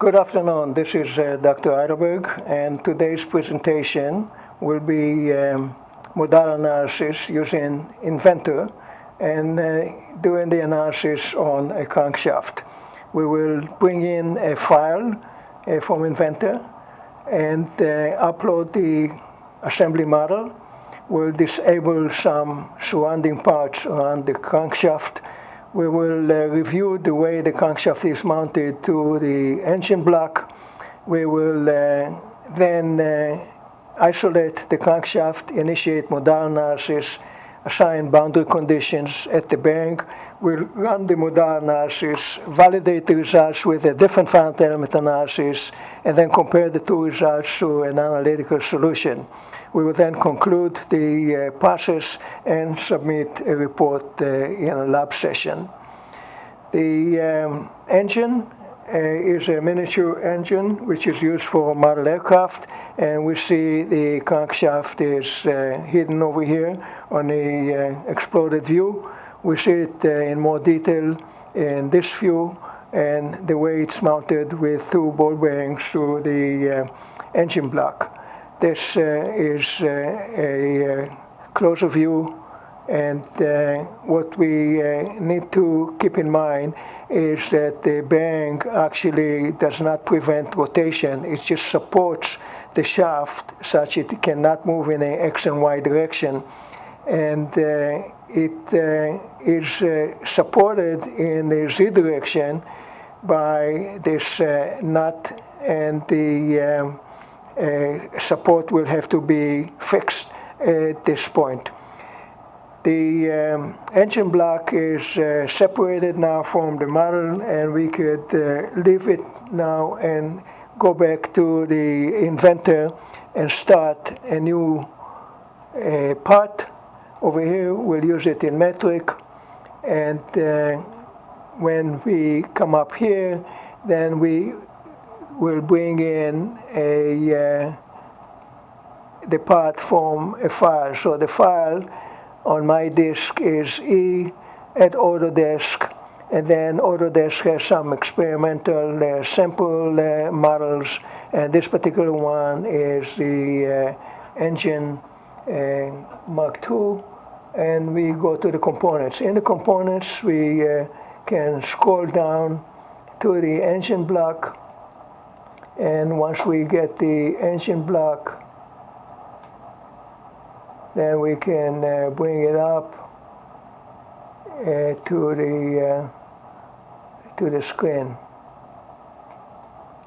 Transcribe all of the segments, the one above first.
Good afternoon. This is Dr. Heidelberg, and today's presentation will be modal analysis using Inventor and doing the analysis on a crankshaft. We will bring in a file from Inventor and upload the assembly model. We'll disable some surrounding parts around the crankshaft. We will review the way the crankshaft is mounted to the engine block. We will then isolate the crankshaft, initiate modal analysis, assign boundary conditions at the bearing. We'll run the modal analysis, validate the results with a different finite element analysis, and then compare the two results to an analytical solution. We will then conclude the process and submit a report in a lab session. The engine is a miniature engine which is used for model aircraft, and we see the crankshaft is hidden over here on the exploded view. We see it in more detail in this view, and the way it's mounted with two ball bearings to the engine block. This is a closer view, and what we need to keep in mind is that the bearing actually does not prevent rotation. It just supports the shaft such it cannot move in a X and Y direction, and it is supported in the Z direction by this nut, and the support will have to be fixed at this point. The engine block is separated now from the model, and we could leave it now and go back to the Inventor and start a new part. Over here we'll use it in metric, and when we come up here, then we will bring in the part from a file. So the file on my disk is E at Autodesk, and then Autodesk has some experimental sample models, and this particular one is the engine Mark II, and we go to the components. In the components we can scroll down to the engine block, and once we get the engine block, then we can bring it up to the screen.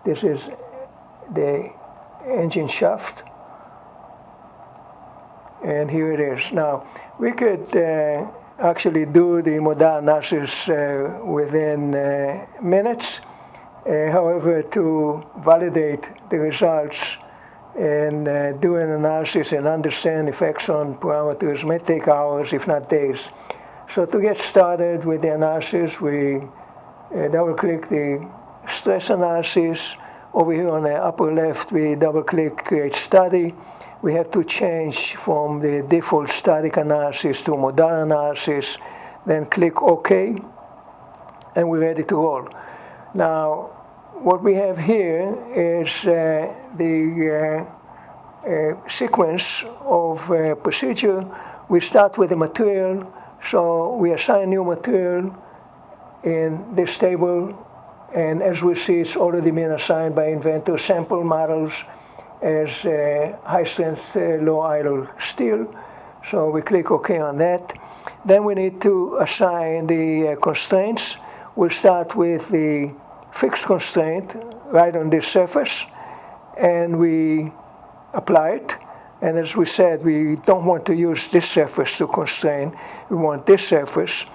This is the engine shaft, and here it is. Now we could actually do the modal analysis within minutes. However, to validate the results and do an analysis and understand effects on parameters may take hours, if not days. So to get started with the analysis, we double-click the stress analysis. Over here on the upper left, we double-click Create Study. We have to change from the default static analysis to modal analysis, then click OK, and we're ready to roll. Now, what we have here is the sequence of procedure. We start with the material, so we assign new material in this table, and as we see, it's already been assigned by Inventor sample models as high-strength, low-idle steel. So we click OK on that. Then we need to assign the constraints. We'll start with the fixed constraint right on this surface, and we apply it. And as we said, we don't want to use this surface to constrain. We want this surface,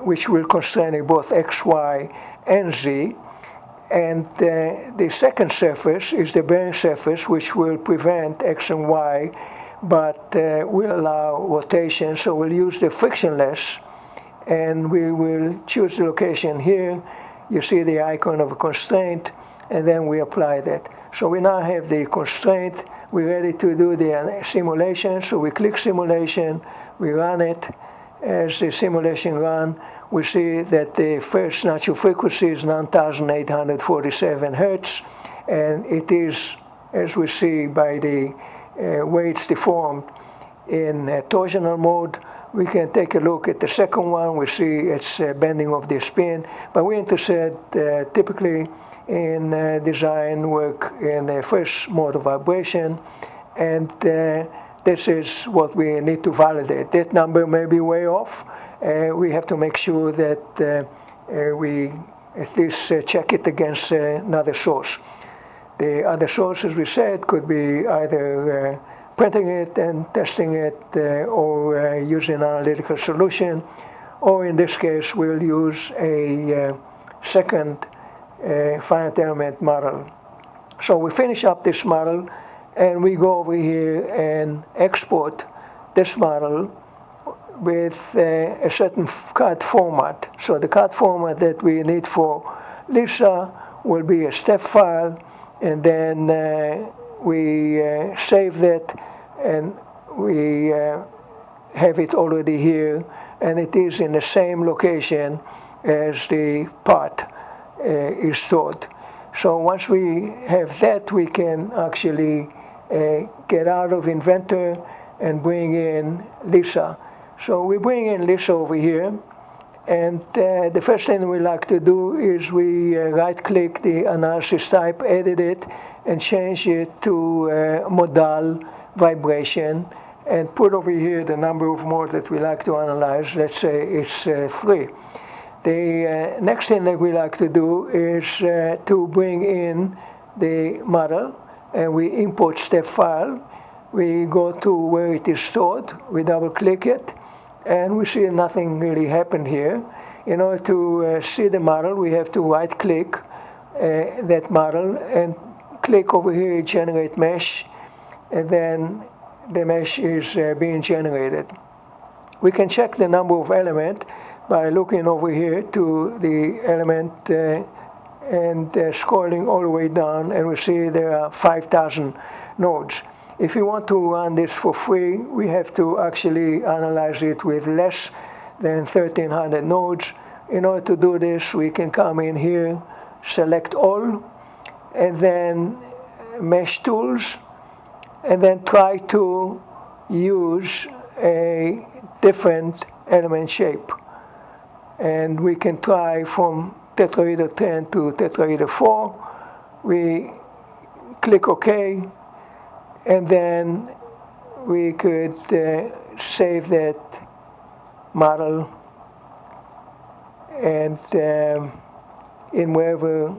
which will constrain in both X, Y, and Z. And the second surface is the bearing surface, which will prevent X and Y, but will allow rotation. So we'll use the frictionless, and we will choose the location here. You see the icon of a constraint, and then we apply that. So we now have the constraint. We're ready to do the simulation. So we click simulation, we run it, as the simulation run, we see that the first natural frequency is 9,847 hertz, and it is, as we see by the way it's deformed in torsional mode. We can take a look at the second one. We see it's bending of the spin, but we're interested typically in design work in the first mode of vibration, and this is what we need to validate. That number may be way off. We have to make sure that we at least check it against another source. The other source, as we said, could be either printing it and testing it, or using an analytical solution, or in this case we'll use a second finite element model. So we finish up this model and we go over here and export this model with a certain CAD format. So the CAD format that we need for Lisa will be a step file, and then we save that, and we have it already here, and it is in the same location as the part is stored. So once we have that, we can actually get out of Inventor and bring in Lisa. So we bring in Lisa over here, and the first thing we like to do is we right-click the analysis type, edit it, and change it to modal vibration, and put over here the number of modes that we like to analyze. Let's say it's 3. The next thing that we like to do is to bring in the model, and we import step file. We go to where it is stored, we double-click it, and we see nothing really happened here. In order to see the model, we have to right-click that model and click over here, generate mesh, and then the mesh is being generated. We can check the number of elements by looking over here to the element and scrolling all the way down, and we see there are 5,000 nodes. If you want to run this for free, we have to actually analyze it with less than 1,300 nodes. In order to do this, we can come in here, select all, and then mesh tools, and then try to use a different element shape. And we can try from tetrahedral 10 to tetrahedral 4. We click OK, and then we could save that model, and in wherever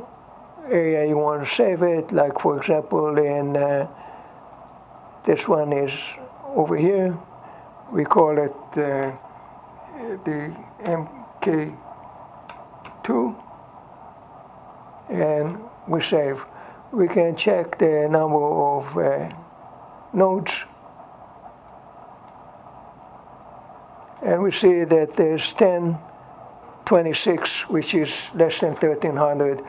area you want to save it, like for example in this one is over here, we call it the MK2, and we save. We can check the number of nodes, and we see that there's 1026, which is less than 1,300,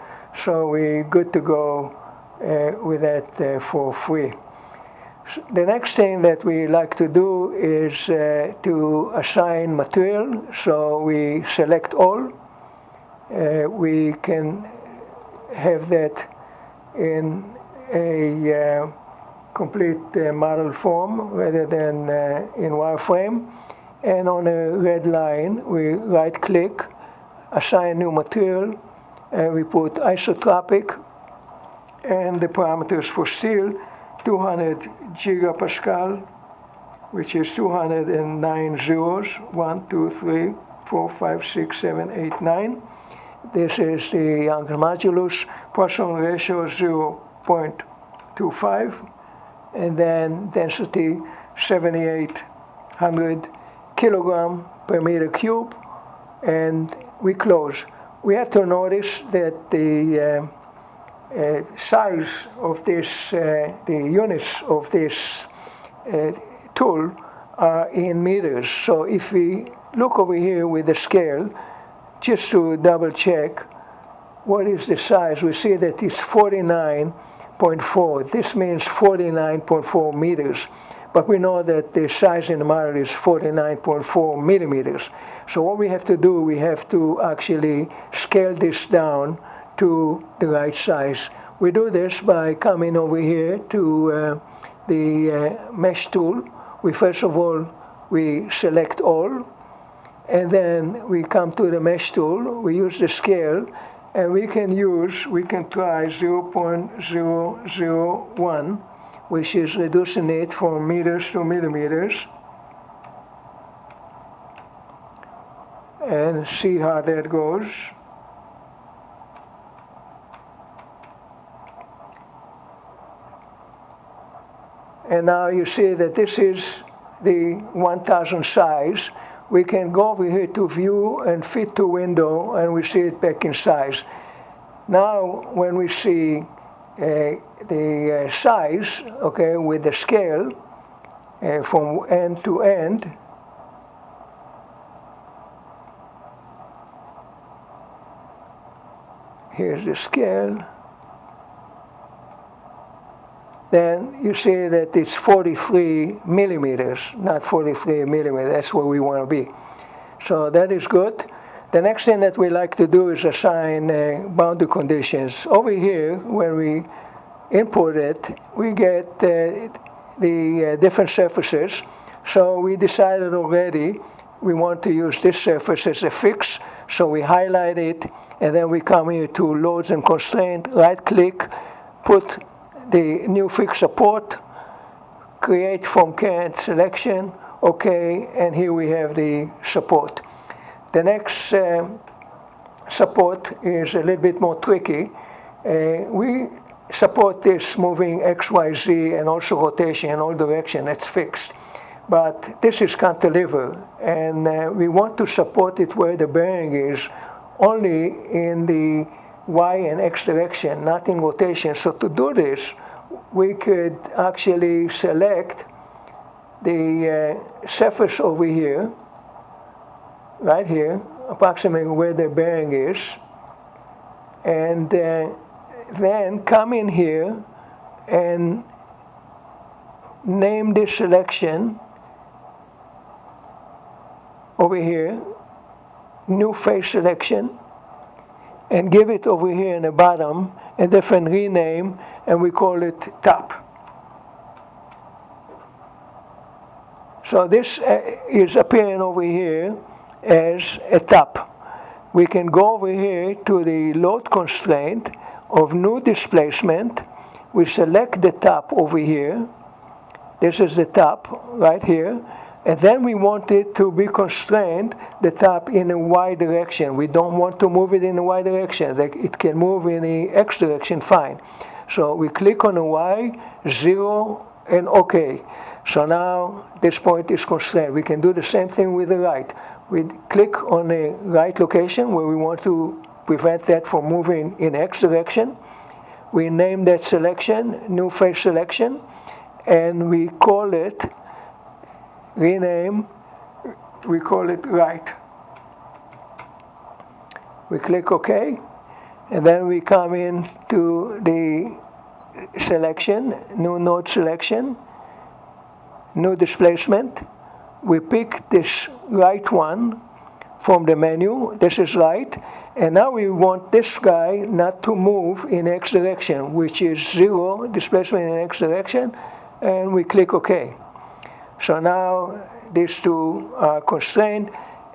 so we're good to go with that for free. So the next thing that we like to do is to assign material. So we select all. We can have that in a complete model form rather than in wireframe. And on a red line, we right-click, assign new material, and we put isotropic, and the parameters for steel, 200 gigapascal, which is 209 zeros, 1, 2, 3, 4, 5, 6, 7, 8, 9. This is the Young's modulus, Poisson ratio 0.25, and then density 7,800 kilogram per meter cube, and we close. We have to notice that the size of this, the units of this tool are in meters. So if we look over here with the scale, just to double check what is the size, we see that it's 49.4. This means 49.4 meters. but we know that the size in the model is 49.4 millimeters. So what we have to do, we have to actually scale this down to the right size. We do this by coming over here to the mesh tool. First of all, we select all, and then we come to the mesh tool. We use the scale, and we can try 0.001, which is reducing it from meters to millimeters, and see how that goes. And now you see that this is the 1000 size. We can go over here to view and fit to window, and we see it back in size. Now when we see the size, okay, with the scale from end to end, here's the scale, then you see that it's 43 millimeters, not 43 millimeters. That's where we want to be. So that is good. The next thing that we like to do is assign boundary conditions. Over here, when we input it, we get the different surfaces. So we decided already we want to use this surface as a fix. So we highlight it, and then we come here to Loads and Constraint, right-click, put the new fix support, create from current selection, okay, and here we have the support. The next support is a little bit more tricky. We support this moving X, Y, Z, and also rotation in all directions. That's fixed. But this is cantilever, and we want to support it where the bearing is only in the Y and X direction, not in rotation. So to do this, we could actually select the surface over here, right here, approximately where the bearing is, and then come in here and name this selection over here, new face selection, and give it over here in the bottom a different rename, and we call it top. So this is appearing over here as a top. We can go over here to the load constraint of new displacement. We select the top over here. This is the top right here. And then we want it to be constrained, the top, in a Y direction. We don't want to move it in a Y direction. It can move in the X direction, fine. So we click on the Y, 0, and OK. So now this point is constrained. We can do the same thing with the right. We click on the right location where we want to prevent that from moving in X direction. We name that selection, new face selection, and we call it, rename, we call it right. We click OK, and then we come in to the selection, new node selection, new displacement. We pick this right one from the menu. This is right, and now we want this guy not to move in X direction, which is 0, displacement in X direction, and we click OK. So now these two are constrained,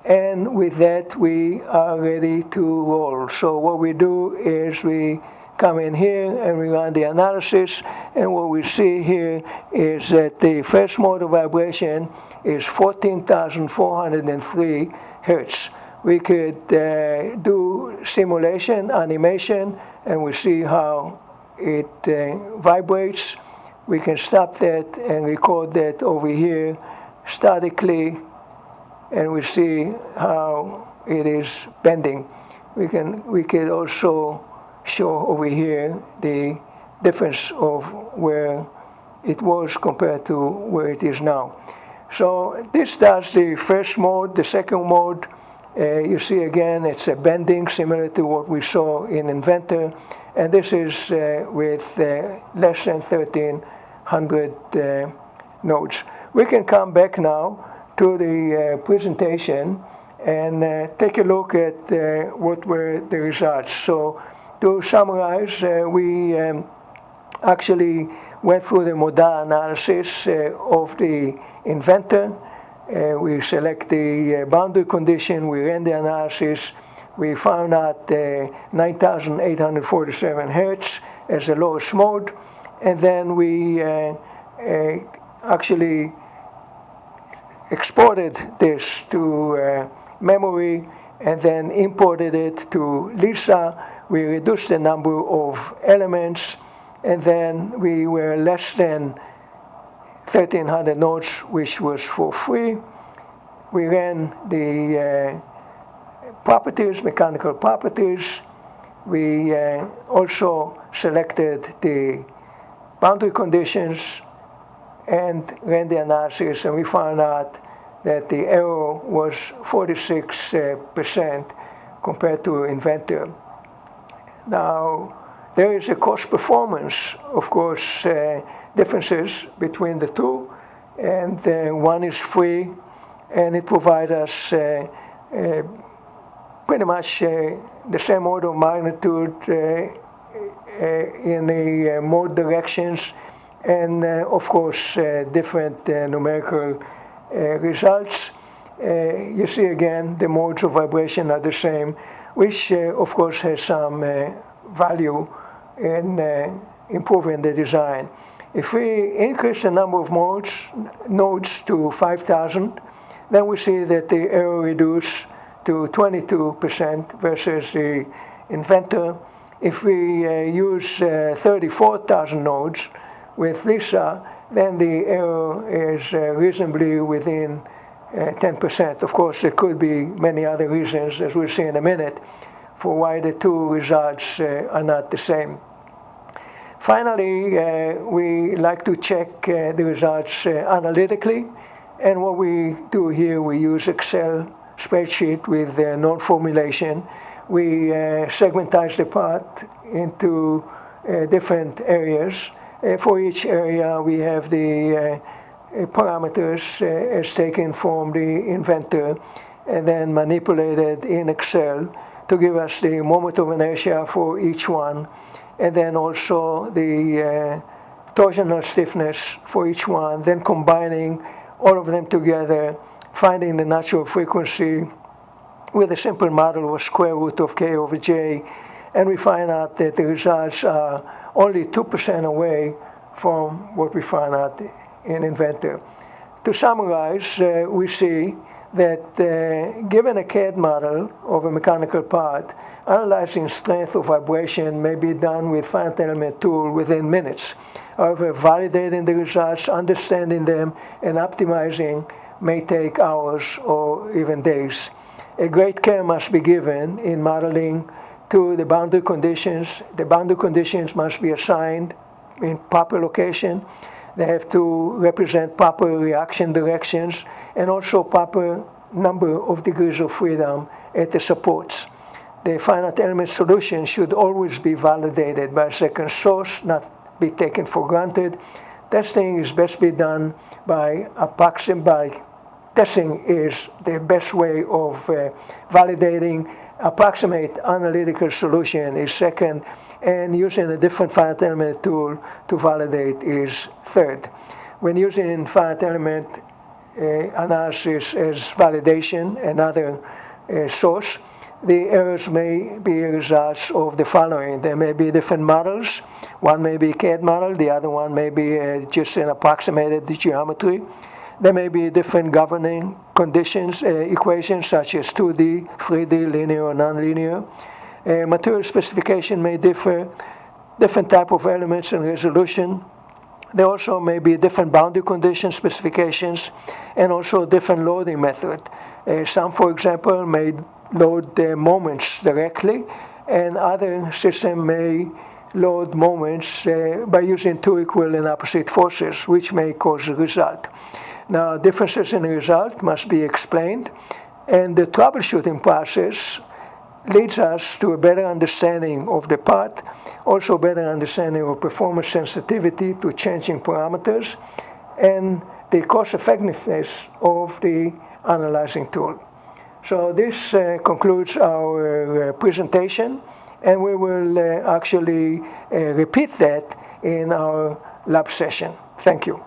and with that we are ready to roll. So what we do is we come in here and we run the analysis, and what we see here is that the first mode of vibration is 14,403 hertz. We could do simulation, animation, and we see how it vibrates. We can stop that and record that over here statically, and we see how it is bending. We could also show over here the difference of where it was compared to where it is now. So this does the first mode. The second mode, you see again, it's a bending similar to what we saw in Inventor, and this is with less than 1300 nodes. We can come back now to the presentation and take a look at what were the results. So to summarize, we actually went through the modal analysis of the Inventor. We select the boundary condition, we ran the analysis, we found out 9,847 hertz as the lowest mode, and then we actually exported this to memory and then imported it to Lisa. We reduced the number of elements, and then we were less than 1,300 nodes, which was for free. We ran the properties, mechanical properties. We also selected the boundary conditions and ran the analysis, and we found out that the error was 46% compared to Inventor. Now, there is a cost performance, of course, differences between the two, and one is free, and it provides us pretty much the same order of magnitude in the mode directions, and of course different numerical results. You see again the modes of vibration are the same, which of course has some value in improving the design. If we increase the number of nodes to 5,000, then we see that the error reduced to 22% versus the Inventor. If we use 34,000 nodes with Lisa, then the error is reasonably within 10%. Of course, there could be many other reasons, as we'll see in a minute, for why the two results are not the same. Finally, we like to check the results analytically, and what we do here, we use Excel spreadsheet with known formulation. We segmentize the part into different areas. For each area, we have the parameters as taken from the Inventor and then manipulated in Excel to give us the moment of inertia for each one, and then also the torsional stiffness for each one, then combining all of them together, finding the natural frequency with a simple model of square root of k over j, and we find out that the results are only 2% away from what we found out in Inventor. To summarize, we see that given a CAD model of a mechanical part, analyzing strength of vibration may be done with finite element tool within minutes. However, validating the results, understanding them, and optimizing may take hours or even days. A great care must be given in modeling to the boundary conditions. The boundary conditions must be assigned in proper location. They have to represent proper reaction directions and also proper number of degrees of freedom at the supports. The finite element solution should always be validated by a second source, not be taken for granted. Testing is best be done by testing is the best way of validating. Approximate analytical solution is second, and using a different finite element tool to validate is third. When using finite element analysis as validation, another source, the errors may be results of the following. There may be different models. One may be CAD model, the other one may be just an approximated geometry. There may be different governing conditions, equations such as 2D, 3D, linear or nonlinear. Material specification may differ, different type of elements and resolution. There also may be different boundary condition specifications and also different loading method. Some, for example, may load moments directly, and other system may load moments by using two equal and opposite forces, which may cause a result. Now, differences in the result must be explained, and the troubleshooting process leads us to a better understanding of the part, also better understanding of performance sensitivity to changing parameters, and the cost effectiveness of the analyzing tool. So this concludes our presentation, and we will actually repeat that in our lab session. Thank you.